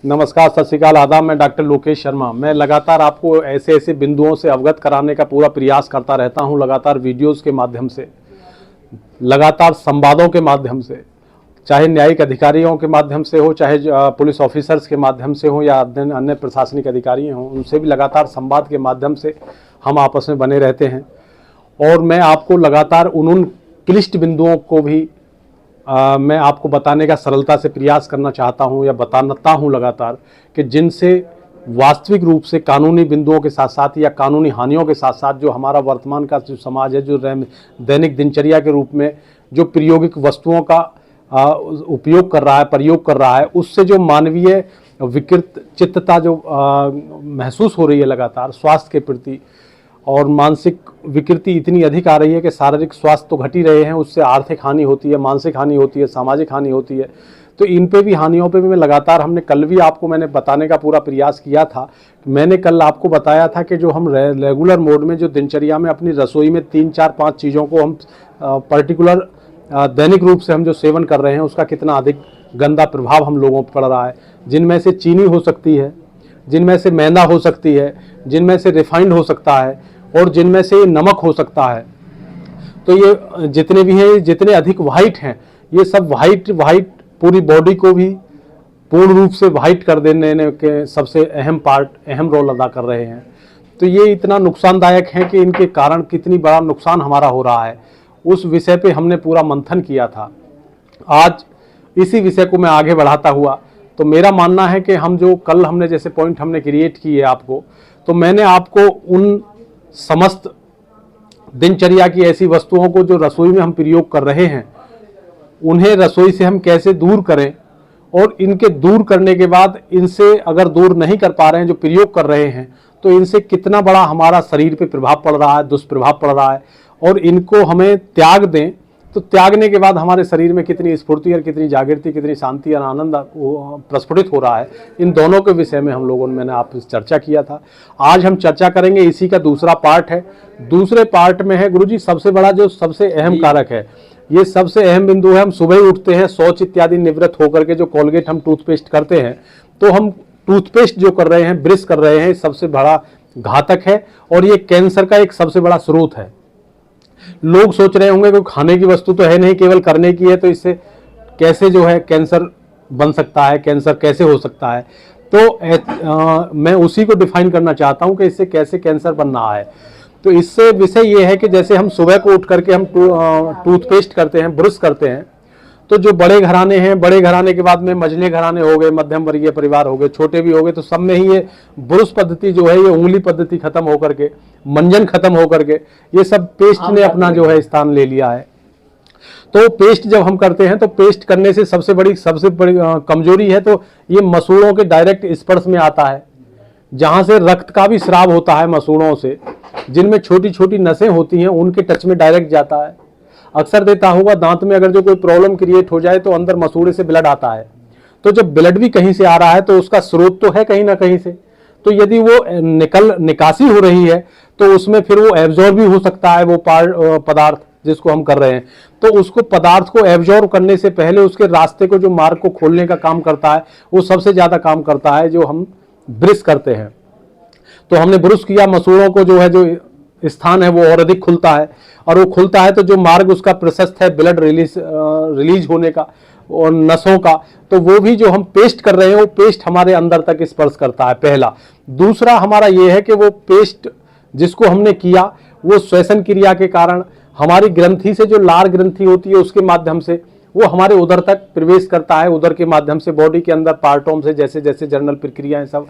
नमस्कार, सत श्री अकाल, आदाब। मैं डॉक्टर लोकेश शर्मा। मैं लगातार आपको ऐसे ऐसे बिंदुओं से अवगत कराने का पूरा प्रयास करता रहता हूं, लगातार वीडियोस के माध्यम से, लगातार संवादों के माध्यम से, चाहे न्यायिक अधिकारियों के माध्यम से हो, चाहे पुलिस ऑफिसर्स के माध्यम से हो, या अन्य प्रशासनिक अधिकारी हों, उनसे भी लगातार संवाद के माध्यम से हम आपस में बने रहते हैं। और मैं आपको लगातार उन क्लिष्ट बिंदुओं को भी मैं आपको बताने का सरलता से प्रयास करना चाहता हूं, या बताता हूं लगातार, कि जिनसे वास्तविक रूप से कानूनी बिंदुओं के साथ साथ या कानूनी हानियों के साथ साथ जो हमारा वर्तमान का जो समाज है, जो दैनिक दिनचर्या के रूप में जो प्रायोगिक वस्तुओं का उपयोग कर रहा है, प्रयोग कर रहा है, उससे जो मानवीय विकृत चित्तता जो महसूस हो रही है लगातार स्वास्थ्य के प्रति, और मानसिक विकृति इतनी अधिक आ रही है कि शारीरिक स्वास्थ्य तो घट ही रहे हैं, उससे आर्थिक हानि होती है, मानसिक हानि होती है, सामाजिक हानि होती है। तो इन पे भी, हानियों पे भी मैं लगातार, हमने कल भी आपको मैंने बताने का पूरा प्रयास किया था। मैंने कल आपको बताया था कि जो हम रेगुलर मोड में जो दिनचर्या में अपनी रसोई में 3, 4, 5 चीज़ों को हम पर्टिकुलर दैनिक रूप से हम जो सेवन कर रहे हैं, उसका कितना अधिक गंदा प्रभाव हम लोगों पर पड़ रहा है। जिनमें से चीनी हो सकती है, जिनमें से मैदा हो सकती है, जिनमें से रिफाइंड हो सकता है, और जिनमें से नमक हो सकता है। तो ये जितने भी हैं, जितने अधिक वाइट हैं, ये सब वाइट पूरी बॉडी को भी पूर्ण रूप से वाइट कर देने के सबसे अहम रोल अदा कर रहे हैं। तो ये इतना नुकसानदायक है कि इनके कारण कितनी बड़ा नुकसान हमारा हो रहा है, उस विषय पे हमने पूरा मंथन किया था। आज इसी विषय को मैं आगे बढ़ाता हुआ, तो मेरा मानना है कि हम जो कल हमने जैसे पॉइंट हमने क्रिएट किए आपको, तो मैंने आपको उन समस्त दिनचर्या की ऐसी वस्तुओं को जो रसोई में हम प्रयोग कर रहे हैं, उन्हें रसोई से हम कैसे दूर करें, और इनके दूर करने के बाद इनसे अगर दूर नहीं कर पा रहे हैं, जो प्रयोग कर रहे हैं, तो इनसे कितना बड़ा हमारा शरीर पे प्रभाव पड़ रहा है, दुष्प्रभाव पड़ रहा है, और इनको हमें त्याग दें तो त्यागने के बाद हमारे शरीर में कितनी स्फूर्ति और कितनी जागृति, कितनी शांति और आनंद प्रस्फुटित हो रहा है। इन दोनों के विषय में हम लोगों ने, मैंने आपसे चर्चा किया था। आज हम चर्चा करेंगे, इसी का दूसरा पार्ट है। दूसरे पार्ट में है गुरुजी सबसे बड़ा जो सबसे अहम कारक है, ये सबसे अहम बिंदु है। हम सुबह ही उठते हैं, शौच इत्यादि निवृत्त होकर के जो कोलगेट हम टूथपेस्ट करते हैं, तो हम टूथपेस्ट जो कर रहे हैं, ब्रश कर रहे हैं, सबसे बड़ा घातक है, और ये कैंसर का एक सबसे बड़ा स्रोत है। लोग सोच रहे होंगे कि खाने की वस्तु तो है नहीं, केवल करने की है, तो इससे कैसे जो है कैंसर बन सकता है, कैंसर कैसे हो सकता है। तो मैं उसी को डिफाइन करना चाहता हूं कि इससे कैसे कैंसर बन रहा है। तो इससे विषय ये है कि जैसे हम सुबह को उठ करके हम टूथपेस्ट करते हैं, ब्रश करते हैं, तो जो बड़े घराने हैं, बड़े घराने के बाद में मझले घराने हो गए, मध्यम वर्गीय परिवार हो गए, छोटे भी हो गए, तो सब में ही ये ब्रश पद्धति जो है, ये उंगली पद्धति खत्म होकर के, मंजन खत्म होकर के, ये सब पेस्ट ने अपना जो है स्थान ले लिया है। तो पेस्ट जब हम करते हैं, तो पेस्ट करने से सबसे बड़ी कमजोरी है, तो ये मसूड़ों के डायरेक्ट स्पर्श में आता है, जहां से रक्त का भी स्राव होता है मसूड़ों से, जिनमें छोटी छोटी नसें होती हैं, उनके टच में डायरेक्ट जाता है। अक्सर देखा होगा, दांत में अगर जो कोई प्रॉब्लम क्रिएट हो जाए, तो अंदर मसूड़े से ब्लड आता है। तो जब ब्लड भी कहीं से आ रहा है, तो उसका स्रोत तो है कहीं ना कहीं से। तो यदि वो निकासी हो रही है, तो उसमें फिर वो एब्जॉर्ब भी हो सकता है, वो पदार्थ जिसको हम कर रहे हैं। तो उसको पदार्थ को एब्जॉर्ब करने से पहले उसके रास्ते को, जो मार्ग को खोलने का काम करता है, वो सबसे ज्यादा काम करता है जो हम ब्रश करते हैं। तो हमने ब्रश किया, मसूड़ों को जो है, जो स्थान है वो और अधिक खुलता है, और वो खुलता है तो जो मार्ग उसका प्रशस्त है ब्लड रिलीज होने का और नसों का, तो वो भी जो हम पेस्ट कर रहे हैं, वो पेस्ट हमारे अंदर तक स्पर्श करता है, पहला। दूसरा हमारा ये है कि वो पेस्ट जिसको हमने किया, वो श्वसन क्रिया के कारण हमारी ग्रंथि से, जो लार ग्रंथि होती है, उसके माध्यम से वो हमारे उदर तक प्रवेश करता है। उदर के माध्यम से बॉडी के अंदर पार्टों से जैसे जैसे जर्नल प्रक्रियाएं सब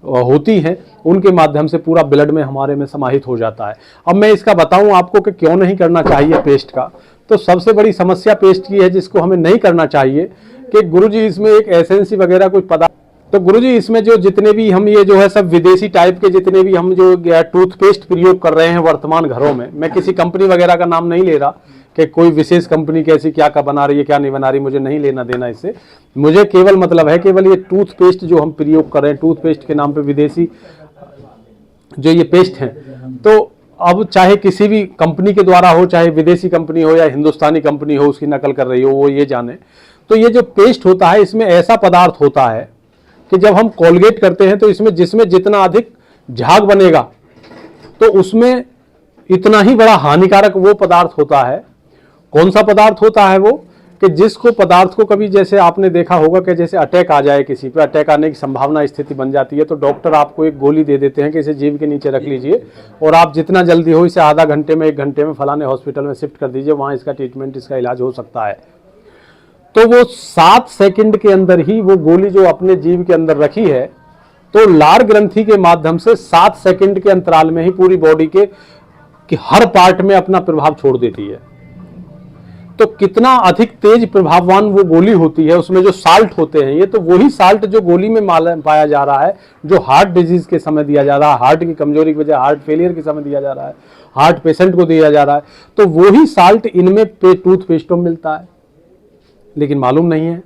होती हैं, उनके माध्यम से पूरा ब्लड में हमारे में समाहित हो जाता है। अब मैं इसका बताऊं आपको कि क्यों नहीं करना चाहिए पेस्ट का। तो सबसे बड़ी समस्या पेस्ट की है, जिसको हमें नहीं करना चाहिए, कि गुरुजी इसमें एक एसेंसी वगैरह कोई पदार्थ, तो गुरुजी इसमें जो जितने भी हम ये जो है सब विदेशी टाइप के जितने भी हम जो टूथपेस्ट प्रयोग कर रहे हैं वर्तमान घरों में, मैं किसी कंपनी वगैरह का नाम नहीं ले रहा कि कोई विशेष कंपनी कैसी क्या बना रही है, क्या नहीं बना रही, मुझे नहीं लेना देना इससे। मुझे केवल मतलब है, केवल ये टूथपेस्ट जो हम प्रयोग कर रहे हैं, टूथपेस्ट के नाम पे विदेशी जो ये पेस्ट हैं, तो अब चाहे किसी भी कंपनी के द्वारा हो, चाहे विदेशी कंपनी हो या हिंदुस्तानी कंपनी हो उसकी नकल कर रही हो, वो ये जाने। तो ये जो पेस्ट होता है, इसमें ऐसा पदार्थ होता है कि जब हम कोलगेट करते हैं तो इसमें जिसमें जितना अधिक झाग बनेगा तो उसमें इतना ही बड़ा हानिकारक वो पदार्थ होता है। कौन सा पदार्थ होता है वो, कि जिसको पदार्थ को कभी जैसे आपने देखा होगा कि जैसे अटैक आ जाए, किसी पे अटैक आने की संभावना स्थिति बन जाती है तो डॉक्टर आपको एक गोली दे देते हैं कि इसे जीभ के नीचे रख लीजिए और आप जितना जल्दी हो इसे आधा घंटे में 1 घंटे में फलाने हॉस्पिटल में शिफ्ट कर दीजिए, वहाँ इसका ट्रीटमेंट, इसका इलाज हो सकता है। तो वो 7 सेकंड के अंदर ही वो गोली जो अपने जीभ के अंदर रखी है तो लार ग्रंथि के माध्यम से 7 सेकंड के अंतराल में ही पूरी बॉडी के हर पार्ट में अपना प्रभाव छोड़ देती है। तो कितना अधिक तेज प्रभाववान वो गोली होती है, उसमें जो साल्ट होते हैं ये तो वही साल्ट जो गोली में पाया जा रहा है, जो हार्ट डिजीज के समय दिया जा रहा है, हार्ट की कमजोरी की वजह, हार्ट फेलियर के समय दिया जा रहा है, हार्ट पेशेंट को दिया जा रहा है, तो वही साल्ट इनमें टूथपेस्टों में मिलता है। लेकिन मालूम नहीं है,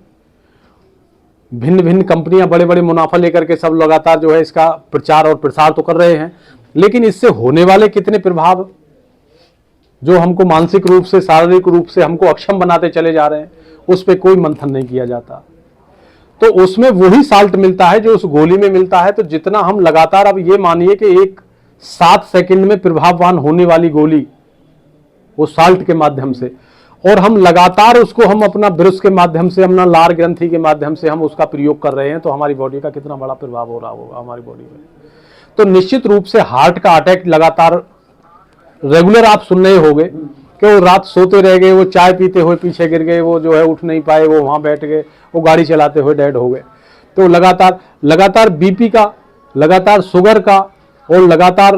भिन्न भिन्न कंपनियां बड़े बड़े मुनाफा लेकर के सब लगातार जो है इसका प्रचार और प्रसार तो कर रहे हैं, लेकिन इससे होने वाले कितने प्रभाव जो हमको मानसिक रूप से, शारीरिक रूप से हमको अक्षम बनाते चले जा रहे हैं, उस पर कोई मंथन नहीं किया जाता। तो उसमें वही साल्ट मिलता है जो उस गोली में मिलता है। तो जितना हम लगातार, अब ये मानिए कि एक 7 सेकंड में प्रभाववान होने वाली गोली वो साल्ट के माध्यम से, और हम लगातार उसको हम अपना ब्रश के माध्यम से, अपना लार ग्रंथि के माध्यम से हम उसका प्रयोग कर रहे हैं, तो हमारी बॉडी का कितना बड़ा प्रभाव हो रहा होगा हमारी बॉडी में। तो निश्चित रूप से हार्ट का अटैक लगातार रेगुलर आप सुन रहे होंगे कि वो रात सोते रह गए, वो चाय पीते हुए पीछे गिर गए, वो जो है उठ नहीं पाए, वो वहां बैठ गए, वो गाड़ी चलाते हुए डेड हो गए। तो लगातार बीपी का, लगातार शुगर का और लगातार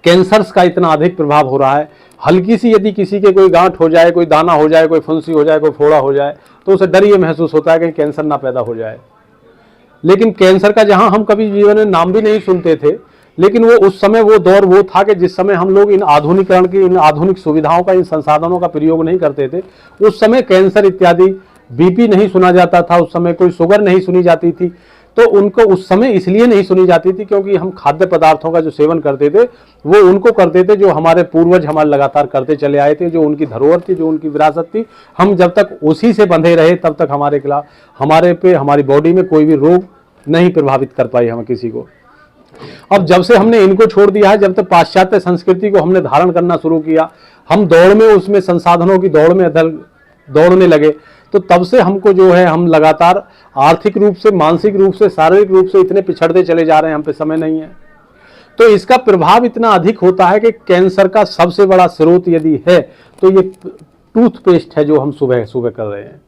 कैंसर्स का इतना अधिक प्रभाव हो रहा है। हल्की सी यदि किसी के कोई गांठ हो जाए, कोई दाना हो जाए, कोई फुंसी हो जाए, कोई फोड़ा हो जाए, तो उसे डर ये महसूस होता है कि कैंसर ना पैदा हो जाए। लेकिन कैंसर का जहां हम कभी जीवन में नाम भी नहीं सुनते थे, लेकिन वो उस समय वो दौर वो था कि जिस समय हम लोग इन आधुनिकरण की, इन आधुनिक सुविधाओं का, इन संसाधनों का प्रयोग नहीं करते थे, उस समय कैंसर इत्यादि, बीपी नहीं सुना जाता था, उस समय कोई शुगर नहीं सुनी जाती थी। तो उनको उस समय इसलिए नहीं सुनी जाती थी क्योंकि हम खाद्य पदार्थों का जो सेवन करते थे वो उनको करते थे जो हमारे पूर्वज हमारे लगातार करते चले आए थे, जो उनकी धरोहर थी, जो उनकी विरासत थी। हम जब तक उसी से बंधे रहे तब तक हमारे खिलाफ, हमारी बॉडी में कोई भी रोग नहीं प्रभावित कर पाई हम किसी को। अब जब से हमने इनको छोड़ दिया है, जब तक पाश्चात्य संस्कृति को हमने धारण करना शुरू किया, हम दौड़ में, उसमें संसाधनों की दौड़ में दौड़ने लगे, तो तब से हमको जो है हम लगातार आर्थिक रूप से, मानसिक रूप से, शारीरिक रूप से इतने पिछड़ते चले जा रहे हैं, हम पे समय नहीं है। तो इसका प्रभाव इतना अधिक होता है कि कैंसर का सबसे बड़ा स्रोत यदि है तो ये टूथपेस्ट है जो हम सुबह सुबह कर रहे हैं।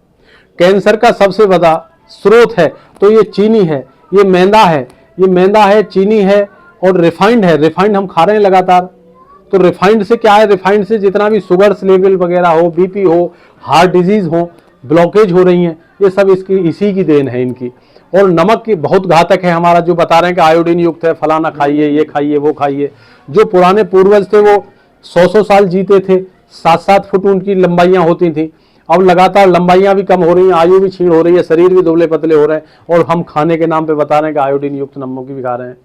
कैंसर का सबसे बड़ा स्रोत है तो ये चीनी है, ये मैदा है, चीनी है और रिफाइंड है। रिफाइंड हम खा रहे हैं लगातार। तो रिफाइंड से क्या है, रिफाइंड से जितना भी शुगर्स लेवल वगैरह हो, बीपी हो, हार्ट डिजीज हो, ब्लॉकेज हो रही हैं, ये सब इसी की देन है इनकी। और नमक की बहुत घातक है हमारा, जो बता रहे हैं कि आयोडीन युक्त है, फलाना खाइए, ये खाइए, वो खाइए। जो पुराने पूर्वज थे वो 100 साल जीते थे, 7-7 फुट उनकी लंबाइयां होती थी। अब लगातार लंबाइयां भी कम हो रही हैं, आयु भी छीण हो रही है, शरीर भी दुबले पतले हो रहे हैं, और हम खाने के नाम पे बता रहे हैं कि आयोडीन युक्त नमक भी खा रहे हैं।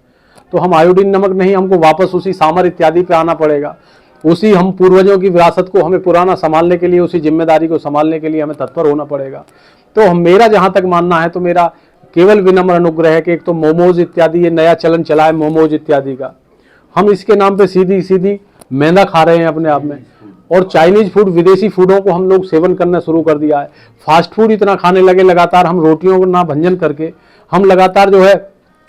तो हम आयोडीन नमक नहीं, हमको वापस उसी सांभर इत्यादि पे आना पड़ेगा। उसी हम पूर्वजों की विरासत को हमें पुराना संभालने के लिए, उसी जिम्मेदारी को संभालने के लिए हमें तत्पर होना पड़ेगा। तो मेरा जहां तक मानना है, तो मेरा केवल विनम्र अनुग्रह है कि एक तो मोमोज इत्यादि, ये नया चलन चला है मोमोज इत्यादि का, हम इसके नाम पे सीधी मैदा खा रहे हैं अपने आप में। और चाइनीज फूड, विदेशी फूडों को हम लोग सेवन करना शुरू कर दिया है। फास्ट फूड इतना खाने लगे लगातार, हम रोटियों को ना भंजन करके हम लगातार जो है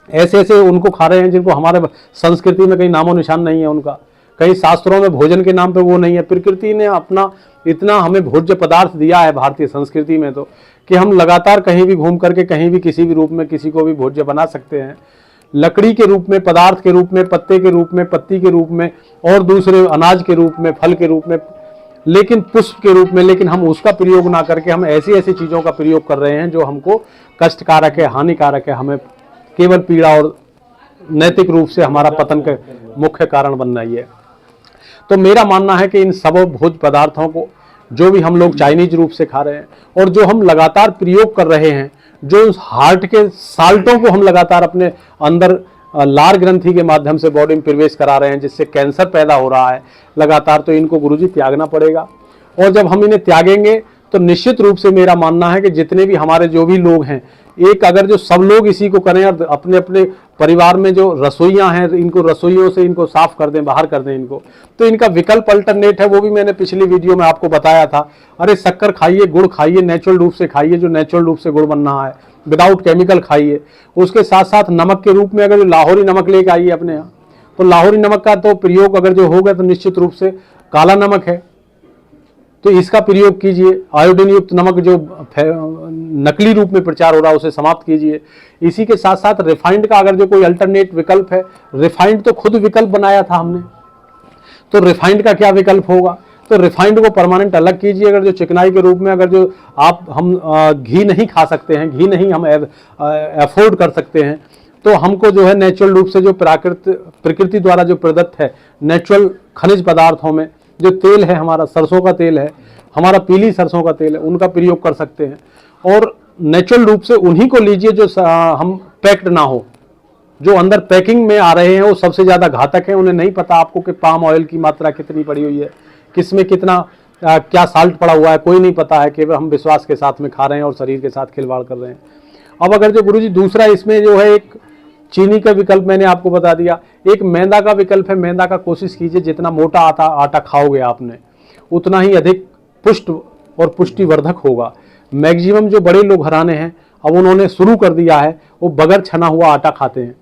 ऐसे उनको खा रहे हैं जिनको हमारे संस्कृति में कहीं नामो निशान नहीं है उनका, कहीं शास्त्रों में भोजन के नाम पे वो नहीं है। प्रकृति ने अपना इतना हमें भोज्य पदार्थ दिया है भारतीय संस्कृति में, तो कि हम लगातार कहीं भी घूम करके, कहीं भी किसी भी रूप में किसी को भी भोज्य बना सकते हैं। लकड़ी के रूप में, पदार्थ के रूप में, पत्ते के रूप में, पत्ती के रूप में, और दूसरे अनाज के रूप में, फल के रूप में, लेकिन पुष्प के रूप में। लेकिन हम उसका प्रयोग ना करके हम ऐसी चीज़ों का प्रयोग कर रहे हैं जो हमको कष्टकारक है, हानिकारक है, हमें केवल पीड़ा और नैतिक रूप से हमारा पतन का मुख्य कारण बन रही है। तो मेरा मानना है कि इन सब भोज्य पदार्थों को जो भी हम लोग चाइनीज रूप से खा रहे हैं, और जो हम लगातार प्रयोग कर रहे हैं, जो हार्ट के साल्टों को हम लगातार अपने अंदर लार ग्रंथि के माध्यम से बॉडी में प्रवेश करा रहे हैं, जिससे कैंसर पैदा हो रहा है लगातार, तो इनको गुरुजी त्यागना पड़ेगा। और जब हम इन्हें त्यागेंगे तो निश्चित रूप से मेरा मानना है कि जितने भी हमारे जो भी लोग हैं, एक अगर जो सब लोग इसी को करें और अपने अपने परिवार में जो रसोइयां हैं इनको रसोइयों से इनको साफ कर दें, बाहर कर दें इनको, तो इनका विकल्प अल्टरनेट है, वो भी मैंने पिछली वीडियो में आपको बताया था। अरे शक्कर खाइए, गुड़ खाइए, नेचुरल रूप से खाइए, जो नेचुरल रूप से गुड़ बन रहा है, विदाउट केमिकल खाइए। उसके साथ साथ नमक के रूप में अगर जो लाहौरी नमक लेके आइए अपने यहाँ, तो लाहौरी नमक का तो प्रयोग अगर जो होगा तो निश्चित रूप से काला नमक है तो इसका प्रयोग कीजिए। आयोडीन युक्त नमक जो नकली रूप में प्रचार हो रहा है उसे समाप्त कीजिए। इसी के साथ साथ रिफाइंड का अगर जो कोई अल्टरनेट विकल्प है, रिफाइंड तो खुद विकल्प बनाया था हमने, तो रिफाइंड का क्या विकल्प होगा, तो रिफाइंड को परमानेंट अलग कीजिए। अगर जो चिकनाई के रूप में अगर जो हम घी नहीं खा सकते हैं, घी नहीं हम अफोर्ड कर सकते हैं, तो हमको जो है नेचुरल रूप से जो प्रकृति द्वारा जो प्रदत्त है नेचुरल खनिज पदार्थों में जो तेल है, हमारा सरसों का तेल है, हमारा पीली सरसों का तेल है, उनका प्रयोग कर सकते हैं। और नेचुरल रूप से उन्हीं को लीजिए जो हम पैक्ड ना हो। जो अंदर पैकिंग में आ रहे हैं वो सबसे ज़्यादा घातक है। उन्हें नहीं पता आपको कि पाम ऑयल की मात्रा कितनी पड़ी हुई है, किसमें कितना क्या साल्ट पड़ा हुआ है, कोई नहीं पता है। केवल हम विश्वास के साथ में खा रहे हैं और शरीर के साथ खिलवाड़ कर रहे हैं। अब अगर जो गुरुजी दूसरा इसमें जो है एक चीनी का विकल्प मैंने आपको बता दिया, एक मैदा का विकल्प है। मैदा का कोशिश कीजिए जितना मोटा आटा खाओगे आपने उतना ही अधिक पुष्ट और पुष्टिवर्धक होगा। मैक्सिमम जो बड़े लोग घराने हैं अब उन्होंने शुरू कर दिया है, वो बगैर छना हुआ आटा खाते हैं,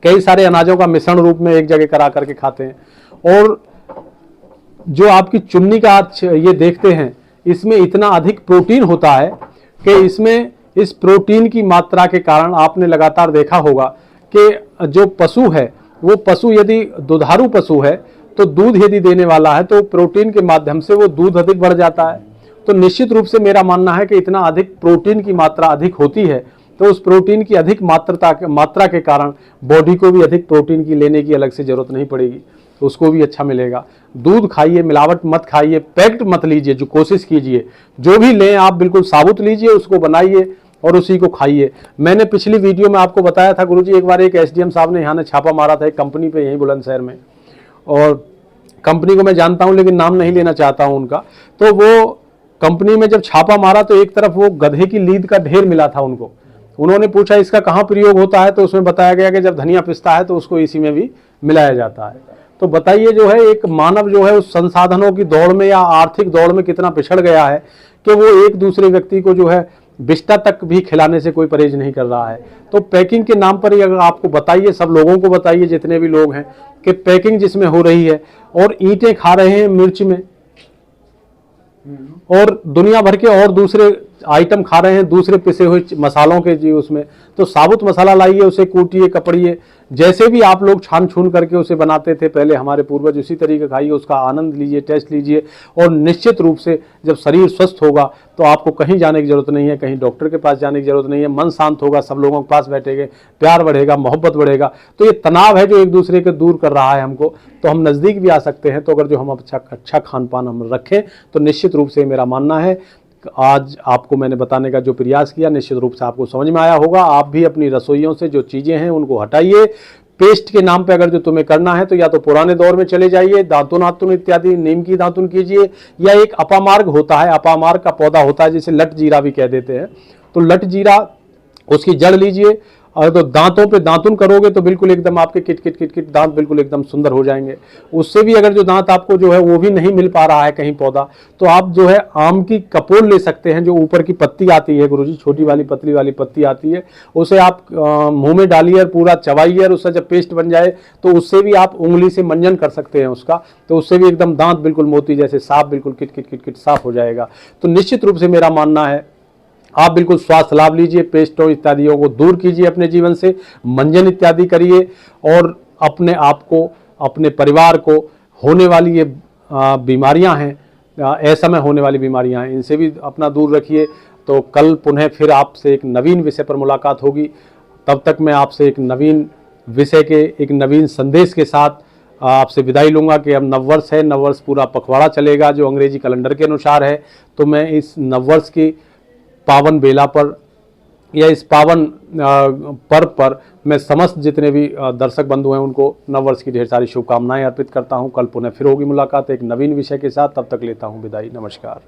कई सारे अनाजों का मिश्रण रूप में एक जगह करा करके खाते हैं। और जो आपकी चुन्नी का ये देखते हैं, इसमें इतना अधिक प्रोटीन होता है कि इसमें इस प्रोटीन की मात्रा के कारण आपने लगातार देखा होगा कि जो पशु है वो पशु यदि दुधारू पशु है तो दूध यदि देने वाला है तो प्रोटीन के माध्यम से वो दूध अधिक बढ़ जाता है। तो निश्चित रूप से मेरा मानना है कि इतना अधिक प्रोटीन की मात्रा अधिक होती है तो उस प्रोटीन की अधिक मात्रा के कारण बॉडी को भी अधिक प्रोटीन की लेने की अलग से जरूरत नहीं पड़ेगी, तो उसको भी अच्छा मिलेगा। दूध खाइए, मिलावट मत खाइए, पैक्ड मत लीजिए, जो कोशिश कीजिए जो भी लें आप बिल्कुल साबुत लीजिए, उसको बनाइए और उसी को खाइए। मैंने पिछली वीडियो में आपको बताया था गुरुजी, एक बार एक एसडीएम साहब ने यहाँ ने छापा मारा था एक कंपनी पे यहीं बुलंदशहर में, और कंपनी को मैं जानता हूँ लेकिन नाम नहीं लेना चाहता हूँ उनका। तो वो कंपनी में जब छापा मारा तो एक तरफ वो गधे की लीद का ढेर मिला था उनको। उन्होंने पूछा इसका कहाँ प्रयोग होता है, तो उसमें बताया गया कि जब धनिया पिसता है तो उसको इसी में भी मिलाया जाता है। तो बताइए जो है एक मानव जो है उस संसाधनों की दौड़ में या आर्थिक दौड़ में कितना पिछड़ गया है कि वो एक दूसरे व्यक्ति को जो है बिस्टा तक भी खिलाने से कोई परहेज नहीं कर रहा है। तो पैकिंग के नाम पर ही अगर आपको बताइए, सब लोगों को बताइए जितने भी लोग हैं कि पैकिंग जिसमें हो रही है और ईंटें खा रहे हैं मिर्च में, और दुनिया भर के और दूसरे आइटम खा रहे हैं दूसरे पिसे हुए मसालों के जी उसमें। तो साबुत मसाला लाइए, उसे कूटिए, कपड़िए, जैसे भी आप लोग छान छून करके उसे बनाते थे पहले हमारे पूर्वज, उसी तरीके खाइए, उसका आनंद लीजिए, टेस्ट लीजिए। और निश्चित रूप से जब शरीर स्वस्थ होगा तो आपको कहीं जाने की जरूरत नहीं है, कहीं डॉक्टर के पास जाने की जरूरत नहीं है। मन शांत होगा, सब लोगों के पास बैठेंगे, प्यार बढ़ेगा, मोहब्बत बढ़ेगा। तो ये तनाव है जो एक दूसरे के दूर कर रहा है हमको, तो हम नज़दीक भी आ सकते हैं। तो अगर जो हम अच्छा खान पान हम रखें तो निश्चित रूप से मेरा मानना है आज आपको मैंने बताने का जो प्रयास किया निश्चित रूप से आपको समझ में आया होगा। आप भी अपनी रसोइयों से जो चीज़ें हैं उनको हटाइए। पेस्ट के नाम पे अगर जो तुम्हें करना है तो या तो पुराने दौर में चले जाइए, दातुन आतुन इत्यादि नीम की दातुन कीजिए, या एक अपामार्ग होता है, अपामार्ग का पौधा होता है जिसे लट जीरा भी कह देते हैं। तो लट जीरा उसकी जड़ लीजिए, और तो दांतों पे दातुन करोगे तो बिल्कुल एकदम आपके किट किट किट किट दांत बिल्कुल एकदम सुंदर हो जाएंगे। उससे भी अगर जो दांत आपको जो है वो भी नहीं मिल पा रहा है कहीं पौधा, तो आप जो है आम की कपोल ले सकते हैं, जो ऊपर की पत्ती आती है गुरुजी, छोटी वाली पतली वाली पत्ती आती है, उसे आप मुंह में डालिए और पूरा चबाइए, और उसका जब पेस्ट बन जाए तो उससे भी आप उंगली से मंजन कर सकते हैं उसका, तो उससे भी एकदम दांत बिल्कुल मोती जैसे साफ बिल्कुल किट किट किट किट साफ हो जाएगा। तो निश्चित रूप से मेरा मानना है आप बिल्कुल स्वास्थ्य लाभ लीजिए, पेस्टों इत्यादियों को दूर कीजिए अपने जीवन से, मंजन इत्यादि करिए, और अपने आप को, अपने परिवार को होने वाली ये बीमारियां हैं, असमय होने वाली बीमारियां हैं, इनसे भी अपना दूर रखिए। तो कल पुनः फिर आपसे एक नवीन विषय पर मुलाकात होगी। तब तक मैं आपसे एक नवीन विषय के एक नवीन संदेश के साथ आपसे विदाई लूँगा कि अब नववर्ष है, नववर्ष पूरा पखवाड़ा चलेगा जो अंग्रेजी कैलेंडर के अनुसार है। तो मैं इस नववर्ष की पावन बेला पर या इस पावन पर्व पर मैं समस्त जितने भी दर्शक बंधु हैं उनको नववर्ष की ढेर सारी शुभकामनाएं अर्पित करता हूं। कल पुनः फिर होगी मुलाकात एक नवीन विषय के साथ, तब तक लेता हूं विदाई। नमस्कार।